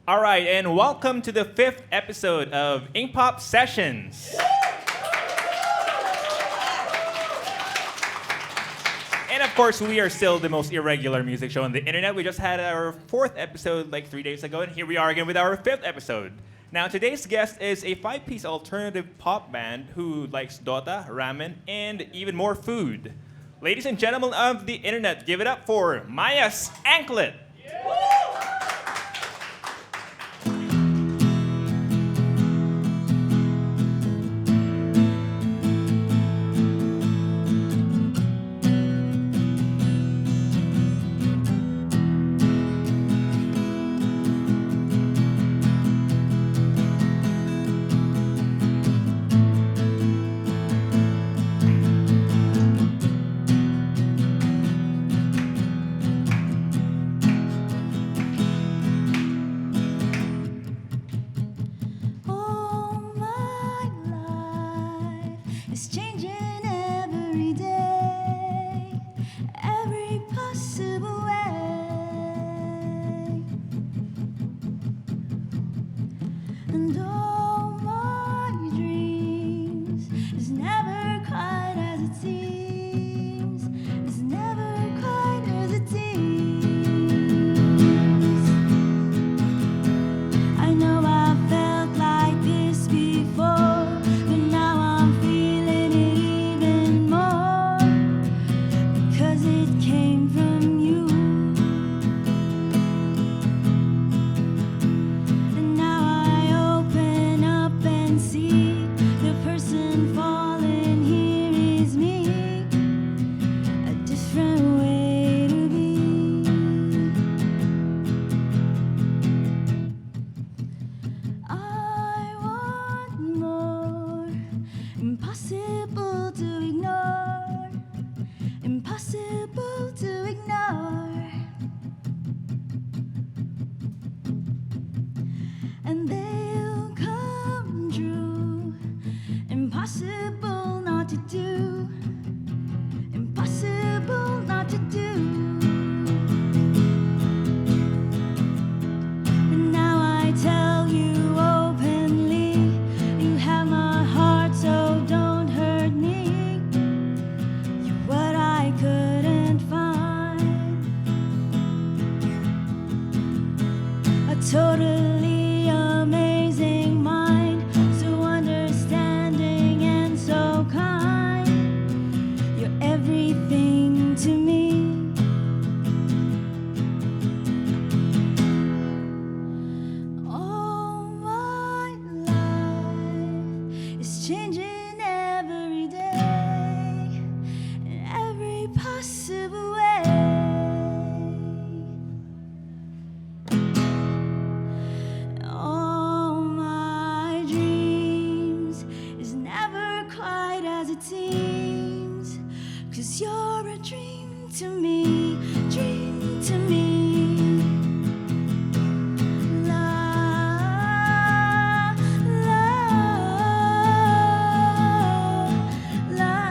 All right, and welcome to the 5th episode of Ink Pop Sessions. And of course, we are still the most irregular music show on the internet. We just had our 4th episode like 3 days ago, and here we are again with our 5th episode. Now, today's guest is a 5-piece alternative pop band who likes Dota, ramen, and even more food. Ladies and gentlemen of the internet, give it up for Maya's Anklet. Totally amazing mind, so understanding and so kind. You're everything to me. All my life is changing every day in every possible way. Seems, 'cause you're a dream to me, dream to me. La, la, la,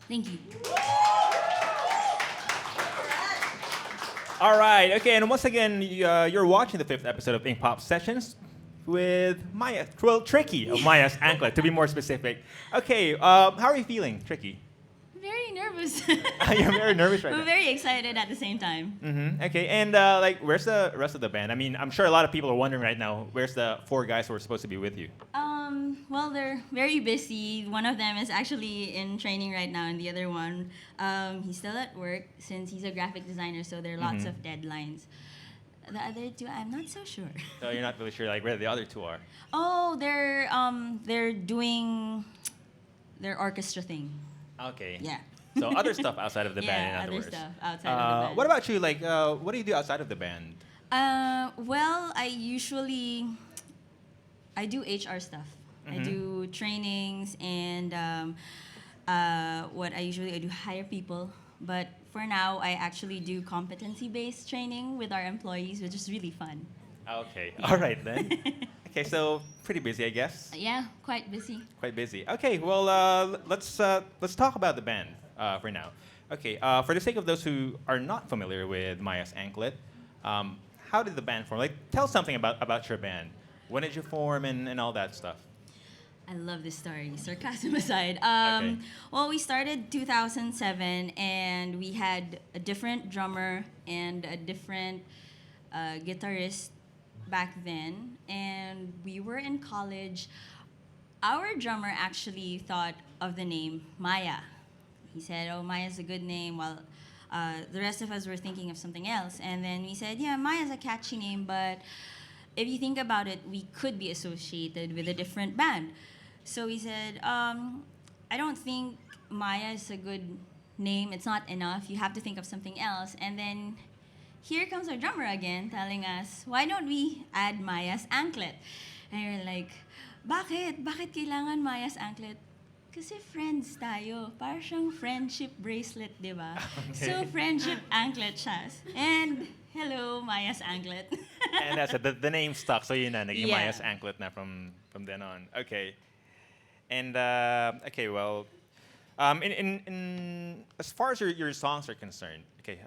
Thank you. All right, okay, and once again, you're watching the 5th episode of Ink Pop Sessions with Maya, well, Tricky of Maya's Anklet, to be more specific. Okay, how are you feeling, Tricky? Very nervous. You're very nervous right now. I'm very excited at the same time. Mm-hmm. Okay, and like, where's the rest of the band? I mean, I'm sure a lot of people are wondering right now, where's the 4 guys who are supposed to be with you? Well, they're very busy. One of them is actually in training right now, and the other one, he's still at work since he's a graphic designer, so there are lots of deadlines. The other two, I'm not so sure. So you're not really sure like where the other two are. Oh, they're doing their orchestra thing. Okay. Yeah. So other stuff outside of the band, in Yeah, other other words. stuff outside of the band. What about you? Like, what do you do outside of the band? Well, I do HR stuff. I do trainings and what I do hire people. But for now, I actually do competency-based training with our employees, which is really fun. Okay. All right then. Okay, so pretty busy, I guess. Yeah, quite busy. Quite busy. Okay. Well, let's talk about the band for now. Okay. For the sake of those who are not familiar with Maya's Anklet, how did the band form? Like, tell something about your band. When did you form and all that stuff? I love this story. Sarcasm aside. Okay. Well, we started 2007, and we had a different drummer and a different guitarist back then. And we were in college. Our drummer actually thought of the name Maya. He said, "Oh, Maya's a good name," while the rest of us were thinking of something else. And then we said, "Yeah, Maya's a catchy name, but if you think about it, we could be associated with a different band." So we said, "I don't think Maya is a good name. It's not enough. You have to think of something else." And then here comes our drummer again telling us, "Why don't we add Maya's Anklet?" And we're like, "Bakit? Bakit kailangan Maya's Anklet?" Kasi friends tayo. Parang siyang friendship bracelet, di ba? So friendship anklet siya. And hello, Maya's Anklet. And that's it. The name stuck, so yun na, naging Yeah. Maya's Anklet na from then on. Okay. And okay, well, in as far as your songs are concerned, okay,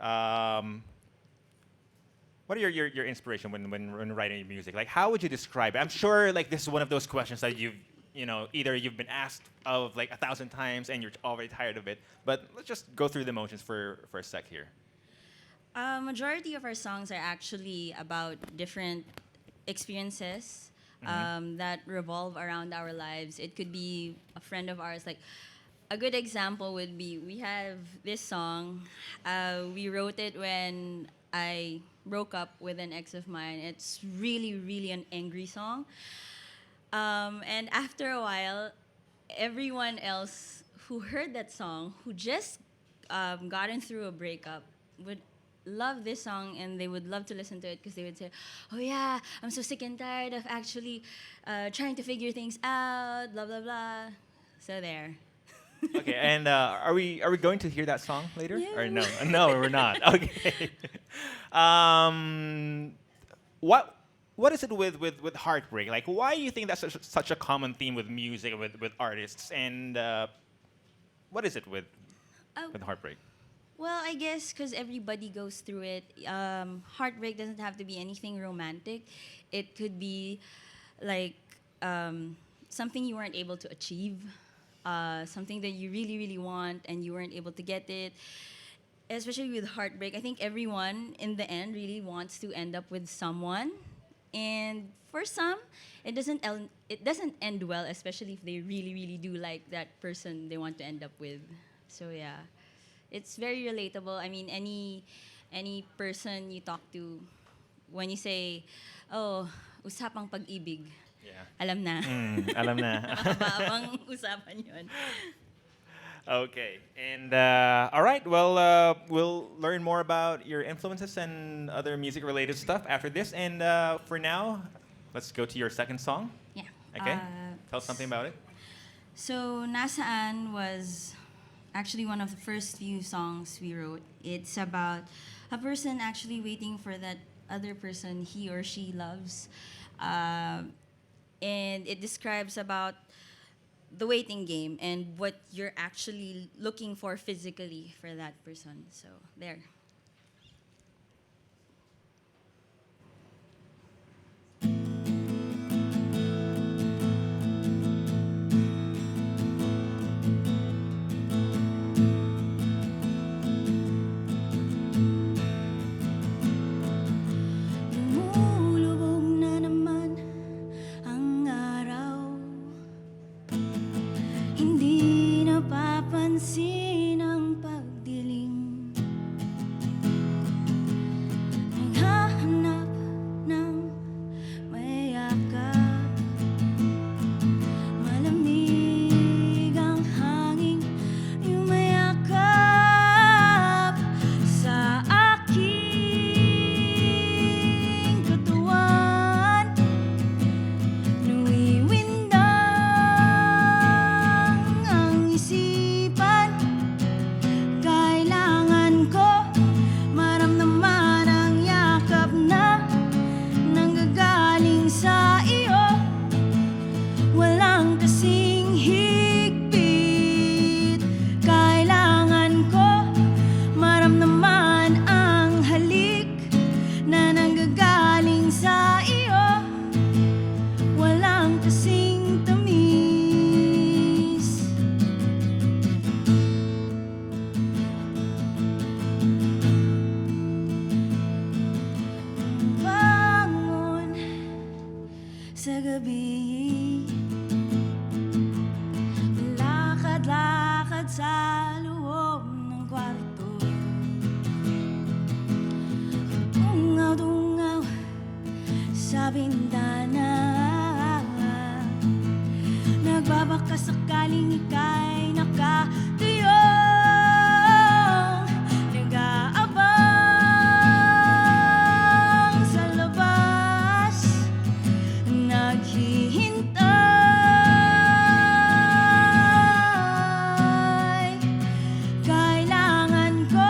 what are your inspiration when writing music? Like, how would you describe it? I'm sure like this is one of those questions that either you've been asked of like 1,000 times and you're already tired of it. But let's just go through the motions for a sec here. Majority of our songs are actually about different experiences that revolve around our lives. It could be a friend of ours. Like a good example would be we have this song. We wrote it when I broke up with an ex of mine. It's really, really an angry song. And after a while, everyone else who heard that song, who just gotten through a breakup, would love this song and they would love to listen to it because they would say, "Oh yeah, I'm so sick and tired of actually trying to figure things out, blah blah blah." So there. Okay, and are we going to hear that song later? Yeah. Or no? No, we're not. Okay. What is it with heartbreak? Like, why do you think that's such a common theme with music with artists? And what is it with heartbreak? Well, I guess because everybody goes through it. Heartbreak doesn't have to be anything romantic. It could be like something you weren't able to achieve, something that you really, really want and you weren't able to get it. Especially with heartbreak, I think everyone in the end really wants to end up with someone. And for some, it doesn't end well, especially if they really, really do like that person they want to end up with. So yeah. It's very relatable. I mean, any person you talk to, when you say, "Oh, usapang pag-ibig," Yeah. alam na. Alam na. Mahaba-habang usapan yun. Okay, and all right. Well, we'll learn more about your influences and other music-related stuff after this. And for now, let's go to your second song. Yeah. Okay. Tell us something about it. So, Nasaan was actually one of the first few songs we wrote. It's about a person actually waiting for that other person he or she loves. And it describes about the waiting game and what you're actually looking for physically for that person. So, there. Lumulubog na naman ang araw. Lakad-lakad sa loob ng kwarto, tungaw-tungaw sa bintana, nagbabaka sakaling ika'y nakatayo, nag-aabang sa labas, naghihintay. Kailangan ko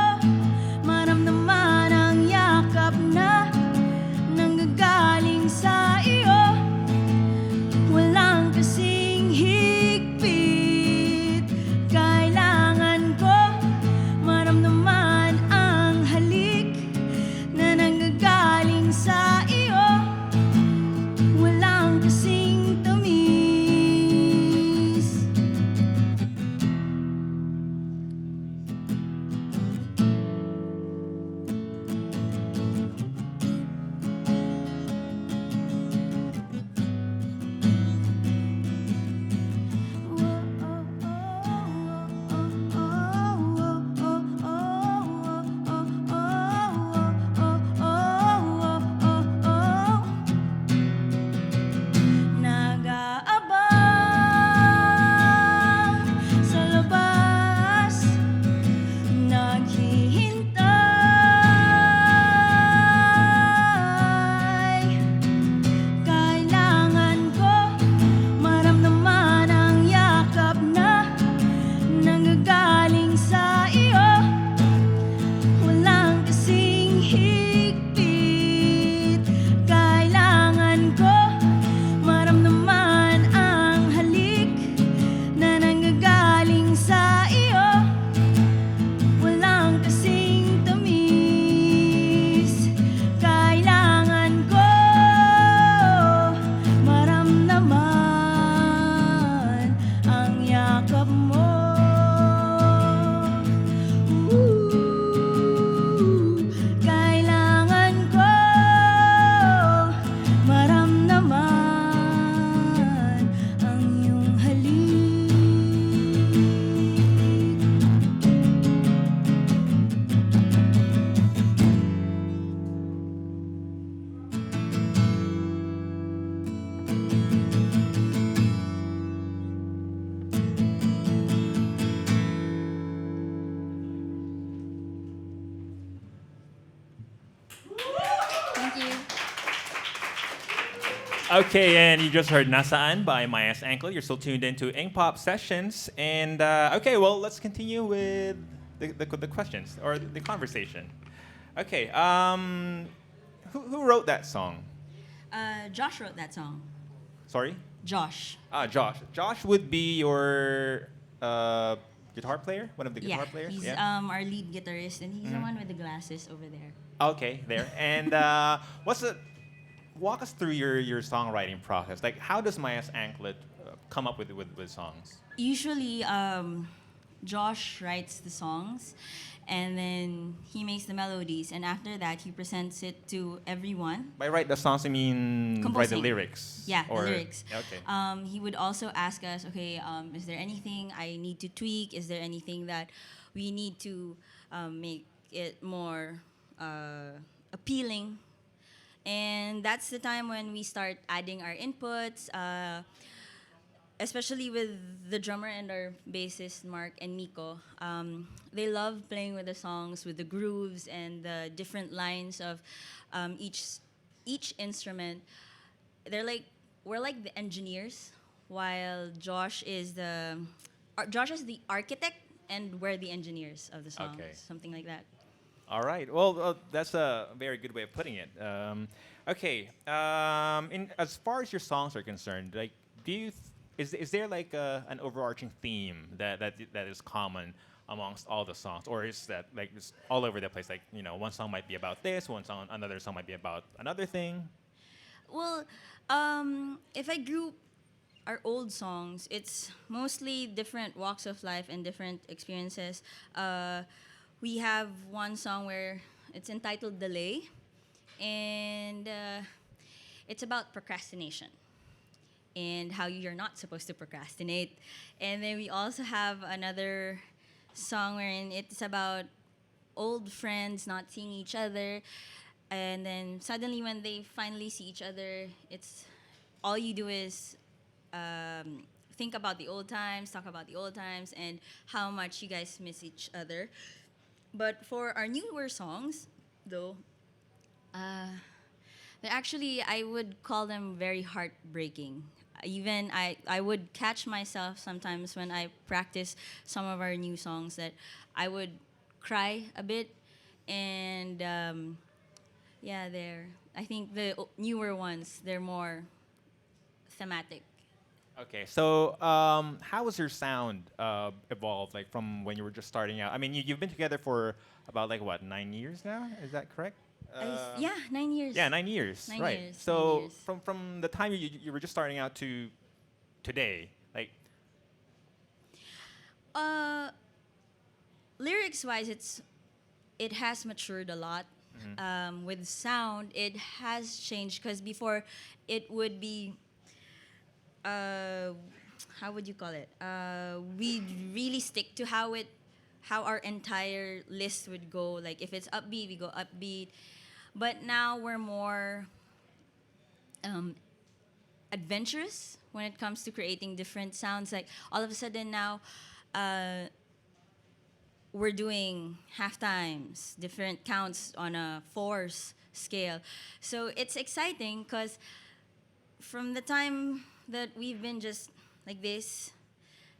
maramdaman ang yakap na nanggagaling sa iyo. Walang kasing higpit. Kailangan ko maramdaman ang halik na nanggagaling sa iyo. Walang kasing tamis. Nag-aabang sa labas, naghihintay. Kailangan ko maramdaman ang yakap na nanggagaling sa iyo. Walang kasing higpit. Kailangan ko maramdaman ang halik na nanggagaling sa iyo. Walang kasing tamis. Kailangan ko maramdaman ang yakap mo. Kailangan ko maramdaman ang iyong halik. Thank you. Okay, and you just heard Nasaan by Mayas Anklet. You're still tuned into Ink Pop Sessions. And okay, well, let's continue with the questions or the conversation. Okay, who wrote that song? Josh wrote that song. Sorry? Josh. Josh. Josh would be your guitar player? One of the guitar Yeah, players? he's our lead guitarist, and he's the one with the glasses over there. Okay, there. And walk us through your songwriting process. Like, how does Mayas Anklet come up with songs? Usually, Josh writes the songs, and then he makes the melodies, and after that, he presents it to everyone. By write the songs, I mean write the Composing. lyrics? Yeah, Or- the lyrics. Okay. He would also ask us, okay, is there anything I need to tweak? Is there anything that we need to make it more appealing? And that's the time when we start adding our inputs, especially with the drummer and our bassist, Mark and Miko. They love playing with the songs, with the grooves and the different lines of each instrument. We're like the engineers, while Josh is the architect, and we're the engineers of the songs. Okay. Something like that. All right. Well, that's a very good way of putting it. Okay. As far as your songs are concerned, like, is there like an overarching theme that is common amongst all the songs, or is that like just all over the place? Like, one song might be about this, another song might be about another thing. Well, if I group our old songs, it's mostly different walks of life and different experiences. We have one song where it's entitled Delay, and it's about procrastination. and how you're not supposed to procrastinate. And then we also have another song wherein it's about old friends not seeing each other, and then suddenly when they finally see each other, it's all you do is think about the old times, talk about the old times, and how much you guys miss each other. But for our newer songs, though, they're actually, I would call them very heartbreaking. Even I would catch myself sometimes when I practice some of our new songs that I would cry a bit. And yeah, I think the newer ones, they're more thematic. Okay, so how was your sound evolved, like from when you were just starting out? I mean, you've been together for about like what, 9 years now? Is that correct? Yeah, 9 years. Yeah, 9 years. 9 years. So 9 years. from the time you were just starting out to today, like Uh, lyrics wise, it has matured a lot. With sound, it has changed because before it would be uh, how would you call it? We really stick to how our entire list would go. Like if it's upbeat, we go upbeat. But now we're more um, adventurous when it comes to creating different sounds. Like all of a sudden now, uh, we're doing half times, different counts on a fours scale. So it's exciting because from the time that we've been just like this,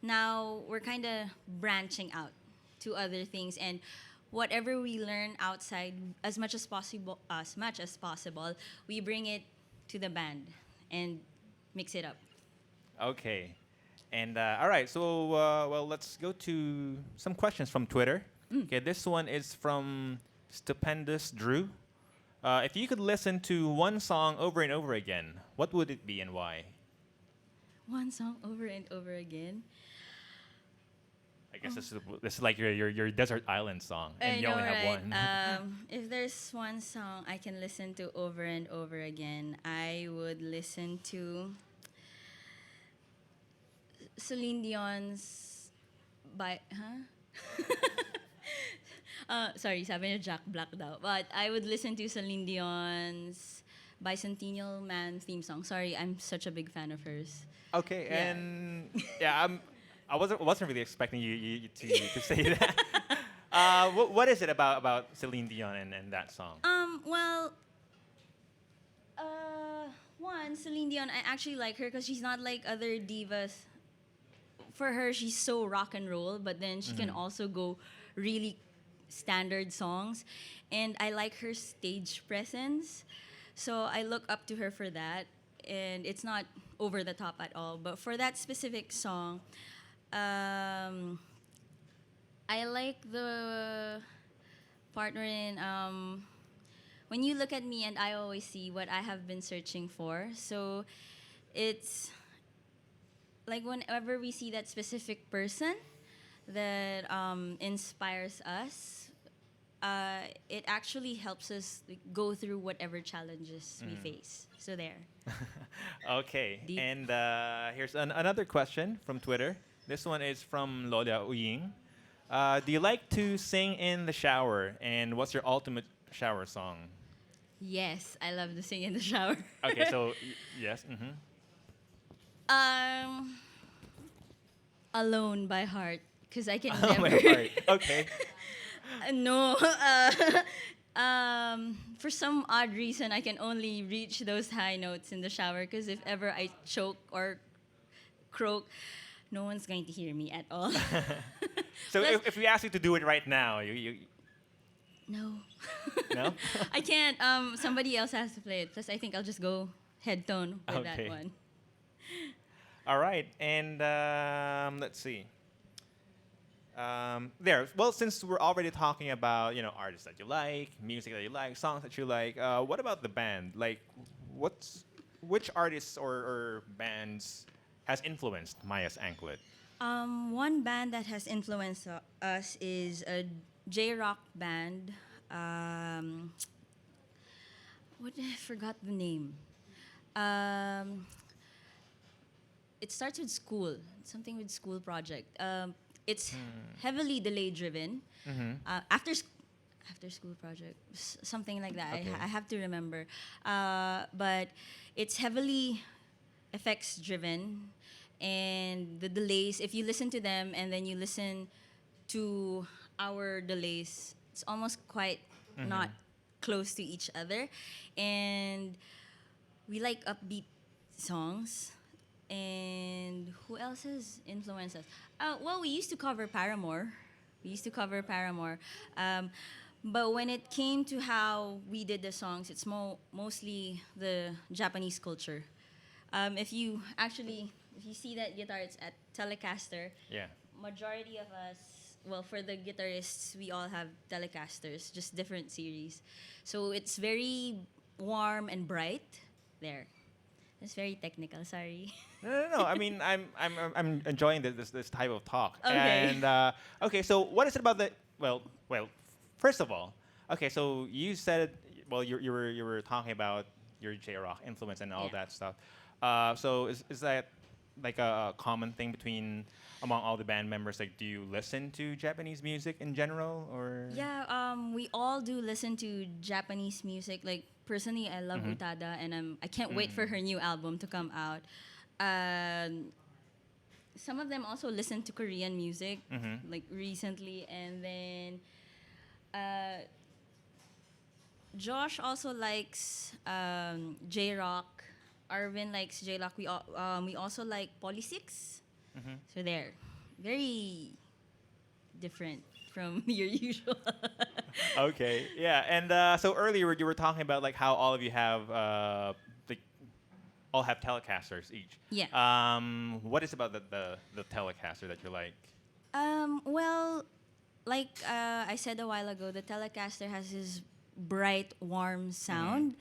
now we're kind of branching out to other things, and whatever we learn outside, as much as possible, we bring it to the band and mix it up. okay. And all right, so well, let's go to some questions from Twitter. Okay, this one is from Stupendous Drew. If you could listen to one song over and over again, what would it be and why? One song over and over again. I guess this is like your desert island song, and I you know, only have right? one. If there's one song I can listen to over and over again, I would listen to Celine Dion's by sorry, sabi niya Jack Black daw. But I would listen to Celine Dion's Bicentennial Man theme song. Sorry, I'm such a big fan of hers. Okay, Yeah. and yeah, I wasn't really expecting you to say that. What is it about Celine Dion and that song? Well, one, Celine Dion, I actually like her because she's not like other divas. For her, she's so rock and roll, but then she can also go really standard songs. And I like her stage presence. So I look up to her for that. And it's not over the top at all. But for that specific song, I like the partner in when you look at me and I always see what I have been searching for. So it's like whenever we see that specific person that inspires us, it actually helps us like, go through whatever challenges we face. So there. Okay, Deep. and here's another question from Twitter. This one is from Lola Uying. Do you like to sing in the shower? And what's your ultimate shower song? Yes, I love to sing in the shower. Okay, so yes. um, Alone by Heart, because I can Oh my never. heart. Okay. No. For some odd reason, I can only reach those high notes in the shower because if ever I choke or croak, no one's going to hear me at all. So Plus- if we ask you to do it right now, you No. no? I can't. Somebody else has to play it. Plus, I think I'll just go head tone with that Okay. one. All right, and let's see. There. Well, since we're already talking about artists that you like, music that you like, songs that you like, what about the band? Like, which artists or bands has influenced Maya's Anklet? One band that has influenced us is a J-rock band. What I forgot the name. Um, it starts with school, something with school project. It's heavily delay driven. After school project, something like that. Okay. I have to remember. But it's heavily effects driven, and the delays, if you listen to them and then you listen to our delays, it's almost quite not close to each other. And we like upbeat songs. And who else has influenced us? Well, we used to cover Paramore. We used to cover Paramore. But when it came to how we did the songs, it's mostly the Japanese culture. If you see that guitar, it's at Telecaster. Yeah. Majority of us, well, for the guitarists, we all have Telecasters, just different series. So it's very warm and bright. There. It's very technical. Sorry. No. I mean, I'm enjoying this type of talk. Okay. And okay, so what is it about the well? First of all, okay, so you said well you were talking about your J rock influence and all Yeah. that stuff. So is that like a common thing between among all the band members? Like, do you listen to Japanese music in general, or? Yeah, we all do listen to Japanese music. Like personally, I love Utada, and I can't wait for her new album to come out. Some of them also listen to Korean music, like recently, and then Josh also likes J rock. Arvin likes J rock. We also like Polysix. So they're very different from your usual. Okay, yeah, and so earlier you were talking about like how all of you have all have Telecasters each. Yeah. What is about the Telecaster that you like? Well, like I said a while ago, the Telecaster has this bright, warm sound.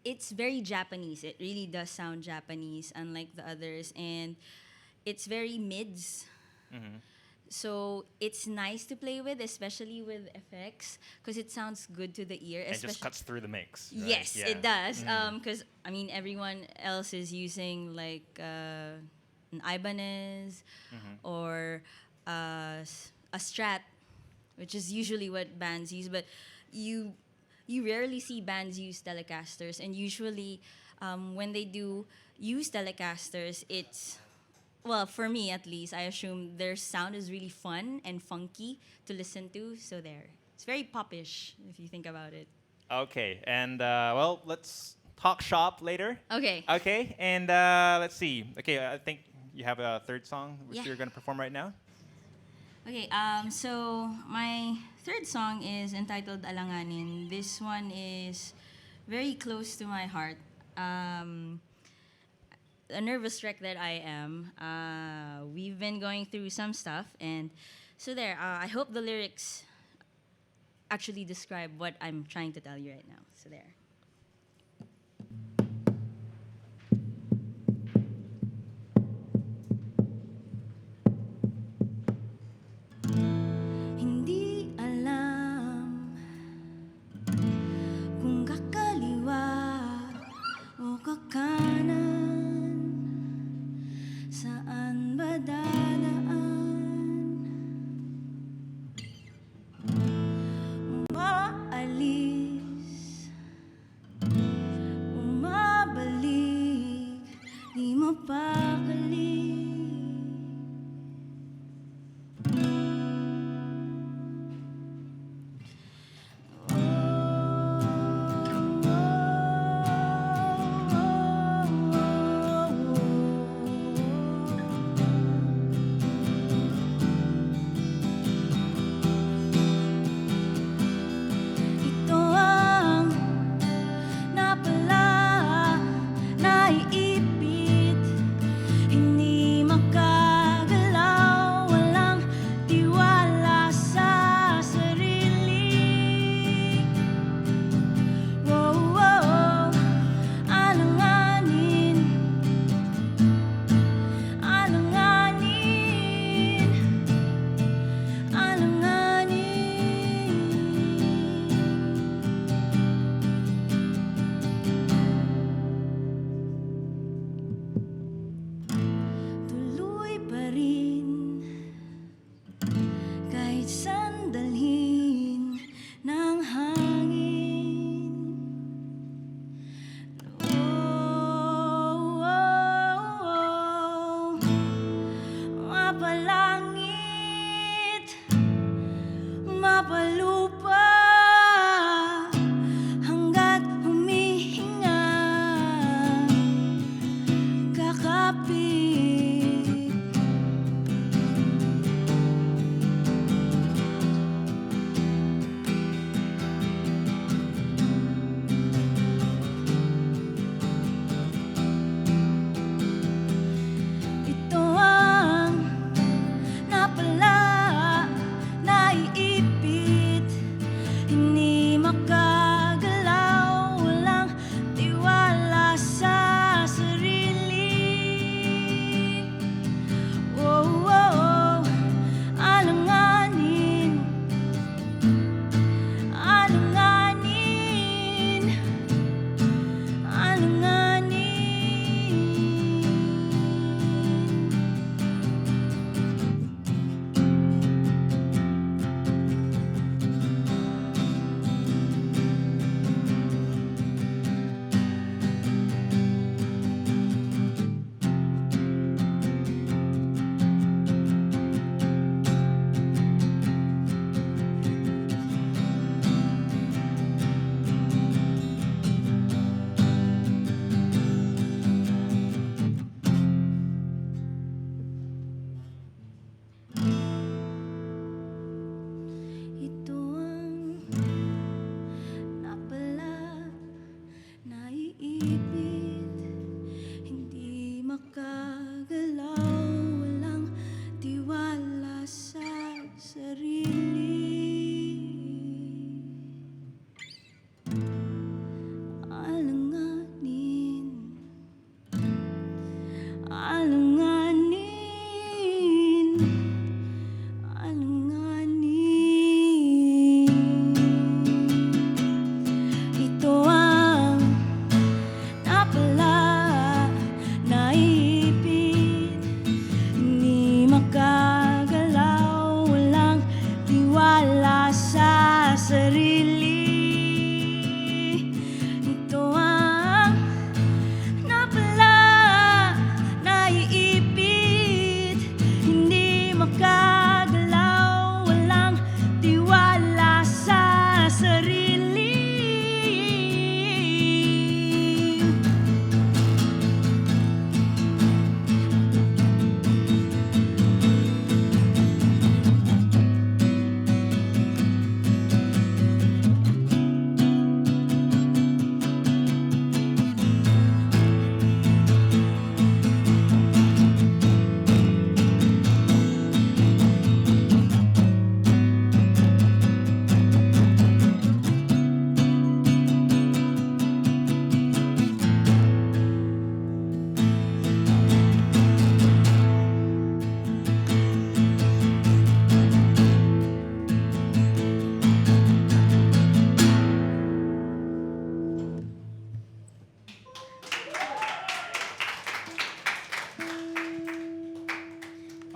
It's very Japanese. It really does sound Japanese, unlike the others, and it's very mids. So it's nice to play with, especially with effects, because it sounds good to the ear. It just cuts through the mix. Right? Yes, Yeah. it does. Because I mean, everyone else is using like an Ibanez or a Strat, which is usually what bands use. But you rarely see bands use Telecasters, and usually when they do use Telecasters, it's well, for me at least, I assume their sound is really fun and funky to listen to. So there, it's very popish if you think about it. Okay, and well, let's talk shop later. Okay. Okay, and let's see. Okay, I think you have a third song which Yeah. you're gonna perform right now. Okay, so my third song is entitled Alanganin. This one is very close to my heart. A nervous wreck that I am. We've been going through some stuff, and so there. I hope the lyrics actually describe what I'm trying to tell you right now. So there. Hindi alam kung kakaliwa o kakanan, saan ba dadaan, umaalis, umabalik, di mapakali.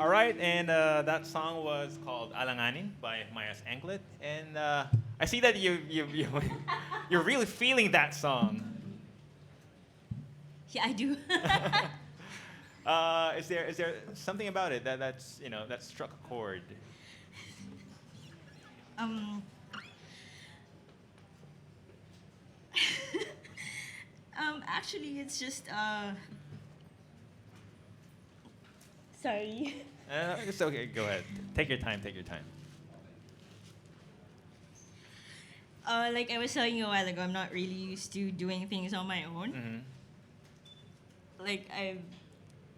All right, and that song was called Alanganin by Maya's Anklet. And I see that you're really feeling that song. Yeah, I do. Is there something about it that struck a chord? um, actually, it's just sorry. It's okay. Go ahead. Take your time. Take your time. Like I was telling you a while ago, I'm not really used to doing things on my own. Mm-hmm. Like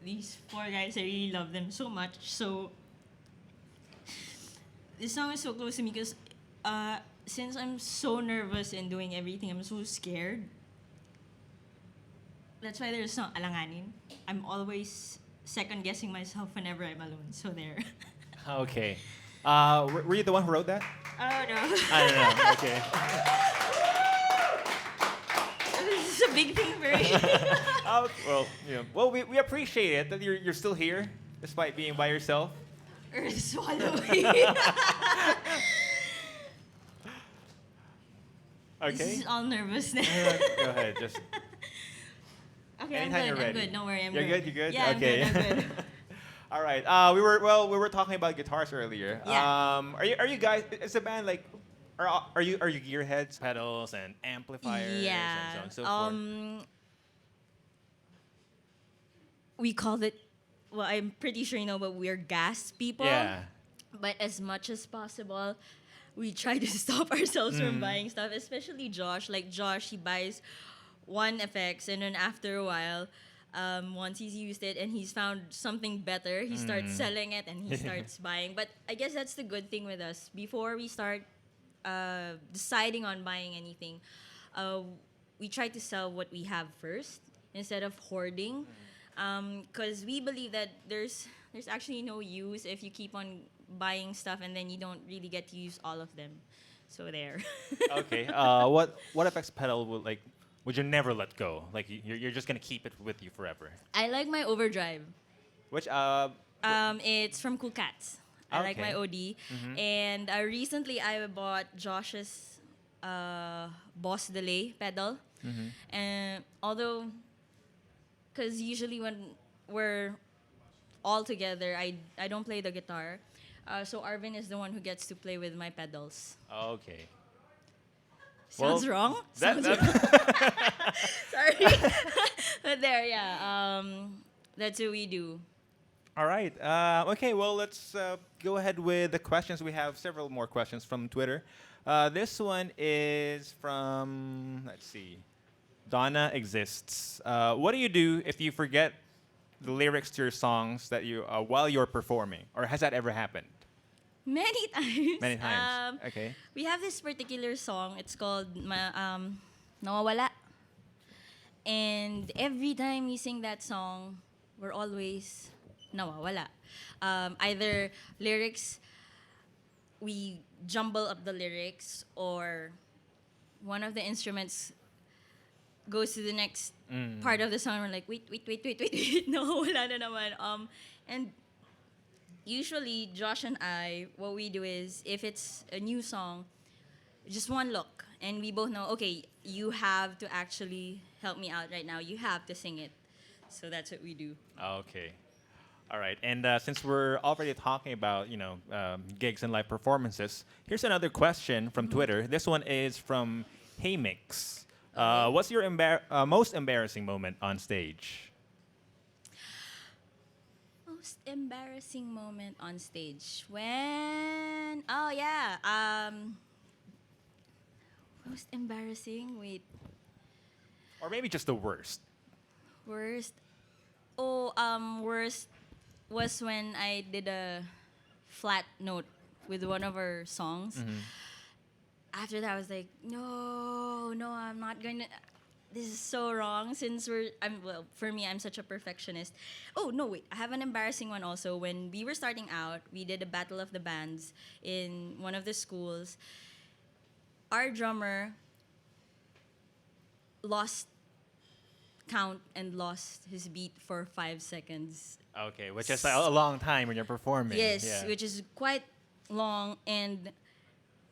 these four guys, I really love them so much. So this song is so close to me because since I'm so nervous in doing everything, I'm so scared. That's why there's no Alanganin. I'm always second guessing myself whenever I'm alone. So there. Okay. Were you the one who wrote that? Oh no. I don't know. Okay. This is a big thing for me. Well, we appreciate it that you're still here despite being by yourself. Or swallowing. Okay. This is all nervousness. Go ahead. Just Okay, anytime you're I'm ready. good. Don't worry, I'm You're good. good. You good? Yeah, Okay. I'm good. All right. We were talking about guitars earlier. Yeah. Are you guys? Is the band like? Are you gearheads, pedals, and amplifiers, Yeah. and so on and so forth? We called it. Well, I'm pretty sure you know, but we're gas people. Yeah. But as much as possible, we try to stop ourselves from buying stuff. Especially Josh. Like Josh, he buys one effects, and then after a while, once he's used it and he's found something better, he starts selling it and he starts buying. But I guess that's the good thing with us. Before we start deciding on buying anything, we try to sell what we have first instead of hoarding, because we believe that there's actually no use if you keep on buying stuff and then you don't really get to use all of them. So there. Okay. What effects pedal would you never let go? Like you're just gonna keep it with you forever. I like my overdrive. Which It's from Cool Cats. I like my OD. And recently I bought Josh's Boss Delay pedal. And although, because usually when we're all together, I don't play the guitar. So Arvin is the one who gets to play with my pedals. Okay. Sounds Well, wrong? That, Sounds wrong. that Sorry. But there, yeah. That's what we do. All right. Okay. Well, let's go ahead with the questions. We have several more questions from Twitter. This one is from, let's see, Donna Exists. What do you do if you forget the lyrics to your songs that you while you're performing, or has that ever happened? Many times. Many times. Okay. We have this particular song. It's called Nawawala. And every time we sing that song, we're always nawawala. Either lyrics, we jumble up the lyrics, or one of the instruments goes to the next part of the song. We're like, wait, no, wala na naman. And usually, Josh and I, what we do is, if it's a new song, just one look, and we both know, okay, you have to actually help me out right now. You have to sing it. So that's what we do. Okay. All right. And since we're already talking about, gigs and live performances, here's another question from Twitter. This one is from Heymix. What's your most embarrassing moment on stage? Most embarrassing moment on stage when most embarrassing, wait, Or maybe just the worst. worst worst was when I did a flat note with one of our songs. After that I was like, no, I'm not gonna, this is so wrong, since for me, I'm such a perfectionist. Oh, no, wait. I have an embarrassing one also. When we were starting out, we did a battle of the bands in one of the schools. Our drummer lost count and lost his beat for 5 seconds. Okay, which is a long time when you're performing. Yes, Yeah. which is quite long, and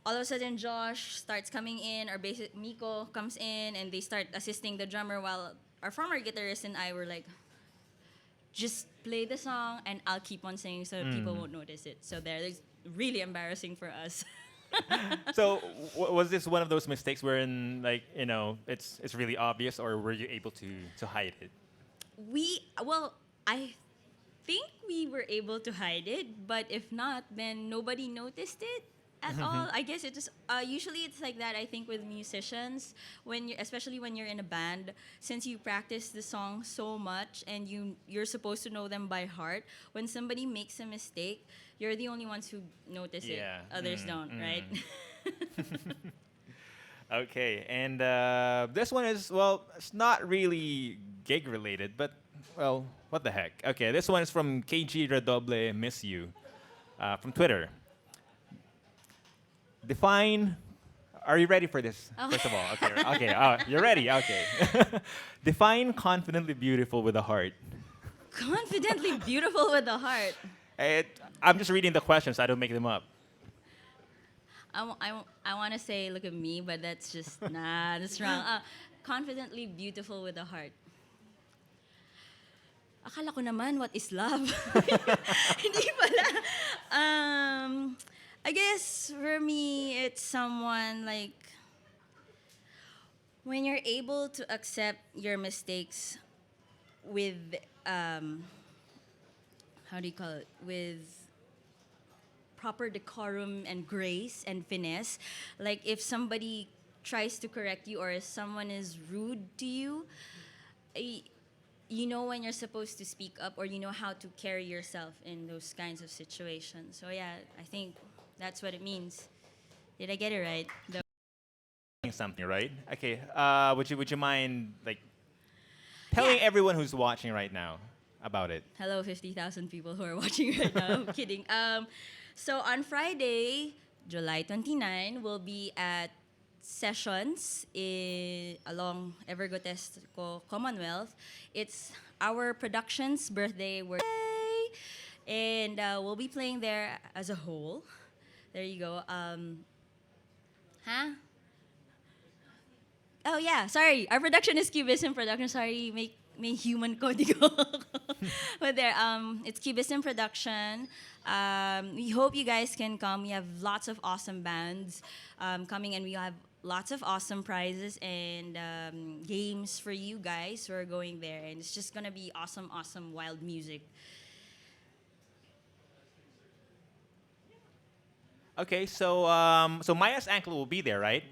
all of a sudden Josh starts coming in, or basic Miko comes in, and they start assisting the drummer while our former guitarist and I were like, just play the song and I'll keep on singing so people won't notice it. So it's really embarrassing for us. So was this one of those mistakes wherein like it's really obvious, or were you able to hide it? I think we were able to hide it, but if not, then nobody noticed it at all. I guess it just usually it's like that. I think with musicians, especially when you're in a band, since you practice the song so much and you're supposed to know them by heart. When somebody makes a mistake, you're the only ones who notice it. Yeah. Others don't, right? Okay, and this one is, well, it's not really gig related, but, well, what the heck. Okay, this one is from KG Redoble Miss You from Twitter. Define. Are you ready for this? Oh. First of all, okay, okay, you're ready. Okay. Define confidently beautiful with a heart. Confidently beautiful with a heart. I'm just reading the questions. I don't make them up. I want to say, look at me, but that's just, nah, that's wrong. Confidently beautiful with a heart. Akala ko naman, what is love? Hindi pala. I guess for me, it's someone like, when you're able to accept your mistakes with, how do you call it? With proper decorum and grace and finesse. Like if somebody tries to correct you or if someone is rude to you, you know when you're supposed to speak up, or you know how to carry yourself in those kinds of situations. So yeah, I think that's what it means. Did I get it right? Something, right? Okay. Would you mind like telling everyone who's watching right now about it? Hello, 50,000 people who are watching right now. I'm kidding. So on Friday, July 29, we'll be at Sessions along Evergotes Commonwealth. It's our production's birthday. And we'll be playing there as a whole. There you go. Huh? Oh yeah, sorry. Our production is Cubism Production. Sorry, may human código. But there, it's Cubism Production. We hope you guys can come. We have lots of awesome bands coming, and we have lots of awesome prizes and games for you guys who are going there. And it's just gonna be awesome, awesome, wild music. Okay, so so Maya's Anklet will be there, right?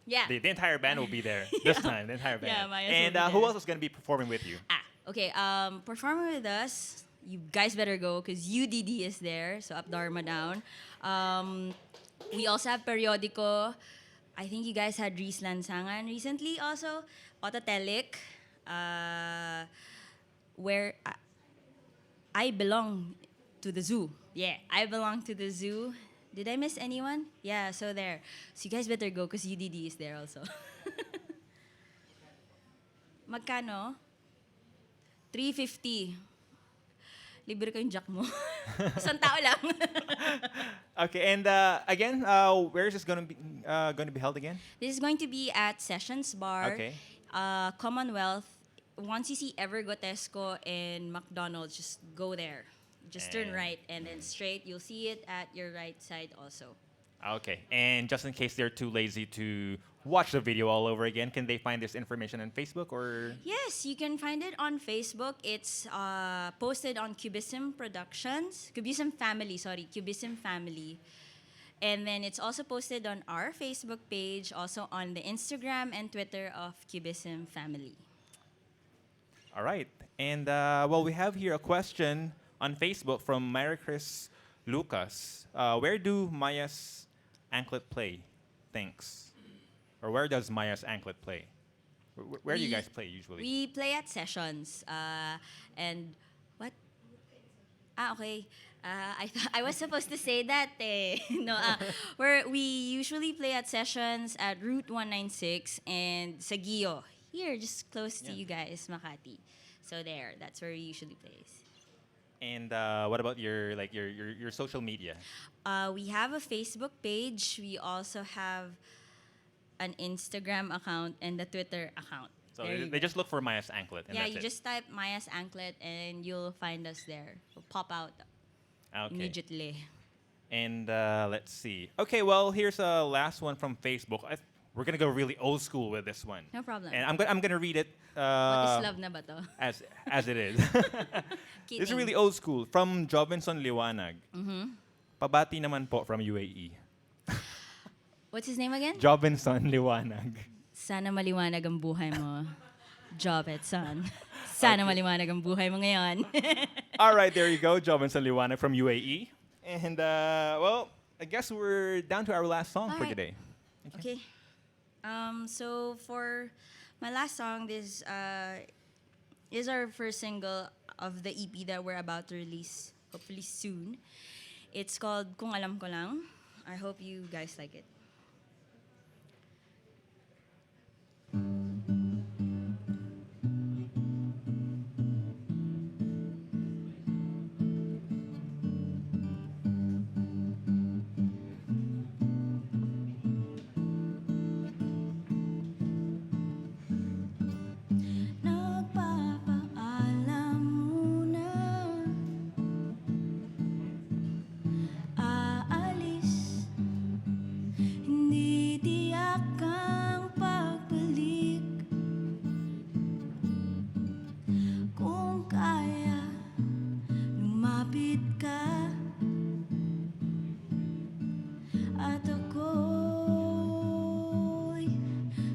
Yeah. The entire band will be there this time. The entire band. Yeah, Maya's and will be who there. else is going to be performing with you? Okay. Performing with us, you guys better go because UDD is there. So up Dharma down. We also have Periodico. I think you guys had Reese Lansangan recently also. Autotelic. Where I belong to the zoo. Yeah, I belong to the zoo. Did I miss anyone? Yeah, so there. So you guys better go because UDD is there also. Magkano? 350. Libre ko yung jack mo. Isang tao lang. Okay, and again, where is this going to be held again? This is going to be at Sessions Bar, Okay. Commonwealth. Once you see Evergotesco and McDonald's, just go there. Just turn And- right and then straight. You'll see it at your right side also. Okay, and just in case they're too lazy to watch the video all over again, can they find this information on Facebook or? Yes, you can find it on Facebook. It's posted on Cubism Productions. Cubism Family. And then it's also posted on our Facebook page, also on the Instagram and Twitter of Cubism Family. All right, and well, we have here a question on Facebook from Maricris Lucas. Where do Maya's Anklet play? Thanks. Or where does Maya's Anklet play? Where do you We- guys play usually? We play at Sessions. And what? Okay. I was supposed to say that. No, we usually play at Sessions at Route 196 and Sagio. here, just close to Yeah. you guys, Makati. So there, that's where we usually plays. And what about your social media? We have a Facebook page. We also have an Instagram account and a Twitter account. So There you they go. just look for Maya's Anklet, and Yeah, that's you it. just type Maya's Anklet and you'll find us there. We'll pop out Okay. immediately. And let's see. Okay, well, here's a last one from Facebook. We're gonna go really old school with this one. No problem. And I'm gonna read it What is love na ba to? as it is. This is Kidding. really old school from Jovinson Liwanag. Pabati naman po from UAE. What's his name again? Jovinson Liwanag. Sana maliwanag ang buhay mo. Job it, son. Sana maliwanag ang buhay mo ngayon. All right, there you go, Jovinson Liwanag from UAE. And well, I guess we're down to our last song for Alright. today. Okay. So for my last song, this is our first single of the EP that we're about to release, hopefully soon. It's called Kung Alam Ko Lang. I hope you guys like it. Nagpapaalam muna, aalis, hindi tiyak ang pagbalik. Kung kaya, lumapit ka at ako'y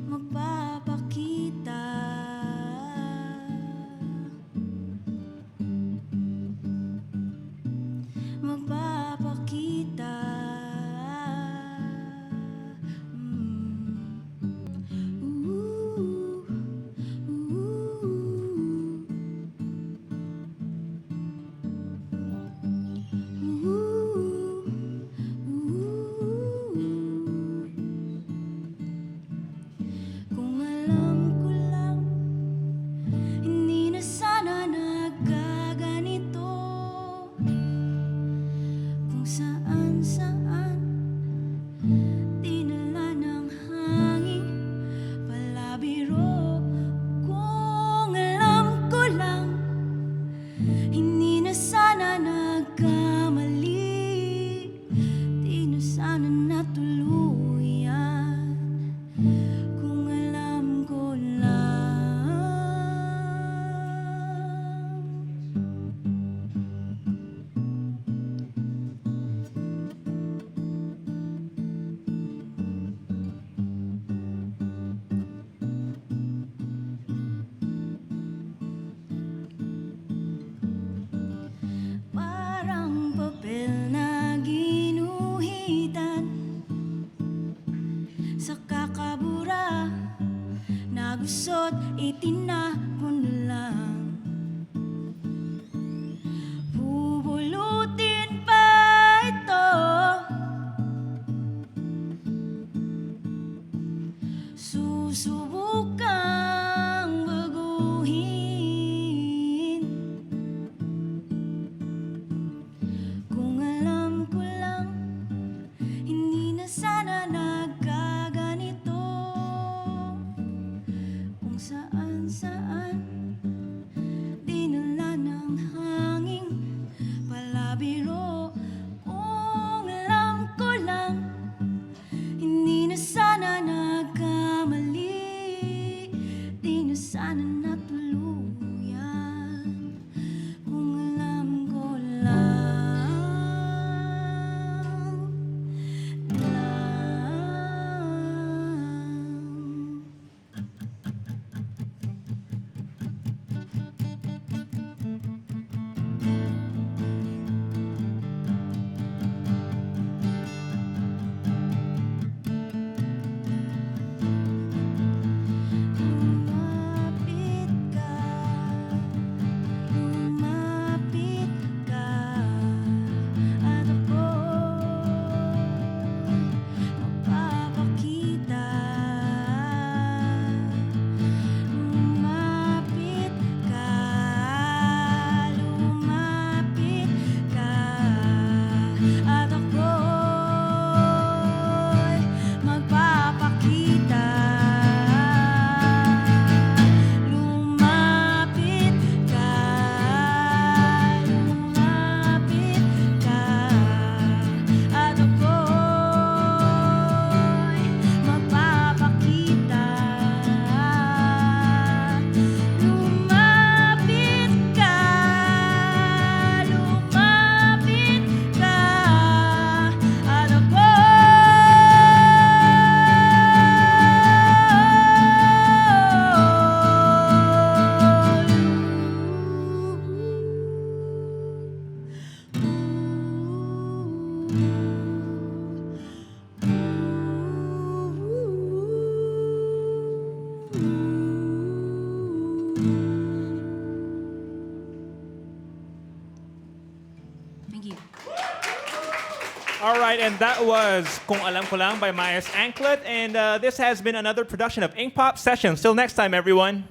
magpapakita. Magpapakita. Ooh, ooh. All right, and that was Kung Alam Ko Lang by Myers Anklet. And this has been another production of Ink Pop Sessions. Till next time, everyone.